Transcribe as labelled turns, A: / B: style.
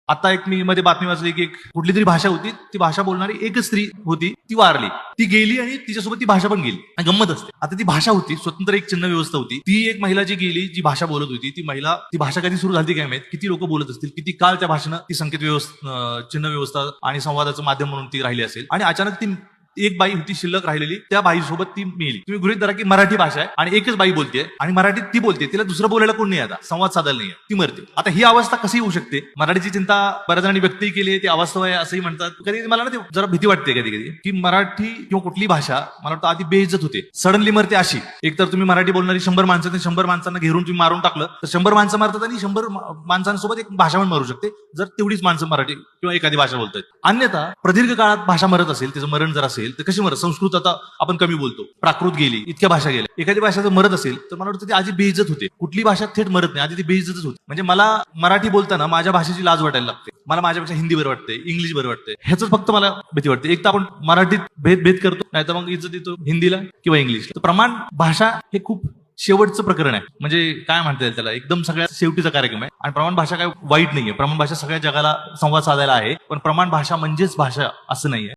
A: आता एक मी मध्ये बातमी वाचली की एक कुठली तरी भाषा होती, ती भाषा बोलणारी एकच स्त्री होती, ती वारली, ती गेली आणि तिच्यासोबत ती भाषा पण गेली. आणि गंमत असते, आता ती भाषा होती, स्वतंत्र एक चिन्ह व्यवस्था होती, ती एक महिला जी गेली, जी भाषा बोलत होती, ती महिला, ती भाषा कधी सुरू झाली काय माहित, किती लोक बोलत असतील, किती काळ त्या भाषेनं ती संकेत व्यवस्था, चिन्ह व्यवस्था आणि संवादाचं माध्यम म्हणून ती राहिली असेल. आणि अचानक ती एक बाई होती शिल्लक राहिलेली, त्या बाईसोबत ती मेली. तुम्ही गृहीत धरा की मराठी भाषा आहे आणि एकच बाई बोलते आणि मराठीत ती बोलते, तिला दुसरं बोलायला कोण नाही, आता संवाद साधायला नाही, ती मरते. आता ही अवस्था कशी होऊ शकते? मराठीची चिंता बऱ्याच जणांनी व्यक्तही केली आहे, ती अवास्तव आहे असंही म्हणतात. कधी मला ना ते जरा भीती वाटते कधी कधी की मराठी किंवा कुठली भाषा मला वाटतं आधी बेइज्जत होते, सडनली मरते अशी. एक तर तुम्ही मराठी बोलणारी 100 माणसं, 100 माणसांना घेरून तुम्ही मारून टाकलं तर 100 माणसं मारतात आणि 100 माणसांसोबत एक भाषा पण मरू शकते, जर तेवढीच माणसं मराठी किंवा एखादी भाषा बोलतात. अन्यथा प्रदीर्घ काळात भाषा मरत असेल, त्याचं मरण जर असेल तर कशी मरत? संस्कृत आता आपण कमी बोलतो, प्राकृत गेली, इतक्या भाषा गेल्या, एखादी भाषा जर मरत असेल तर मला वाटतं ती आधी बेइज्जत होते. कुठली भाषा थेट मरत नाही, आधी ती बेइज्जतच होते. म्हणजे मला मराठी बोलताना माझ्या भाषेची लाज वाटायला लागते, मला माझ्यापेक्षा हिंदी बरं वाटते, इंग्लिश बरं वाटते, ह्याच फक्त मला भीती वाटते. एक तर आपण मराठीत भेद करतो, नाही तर मग इज्जत देतो हिंदीला किंवा इंग्लिशला. प्रमाण भाषा हे खूप शेवटचं प्रकरण आहे, म्हणजे काय म्हणता येईल त्याला, एकदम सगळ्यात शेवटीचा कार्यक्रम आहे. आणि प्रमाण भाषा काय वाईट नाहीये, प्रमाण भाषा सगळ्या जगाला संवाद साधायला आहे, पण प्रमाण भाषा म्हणजेच भाषा असं नाहीये.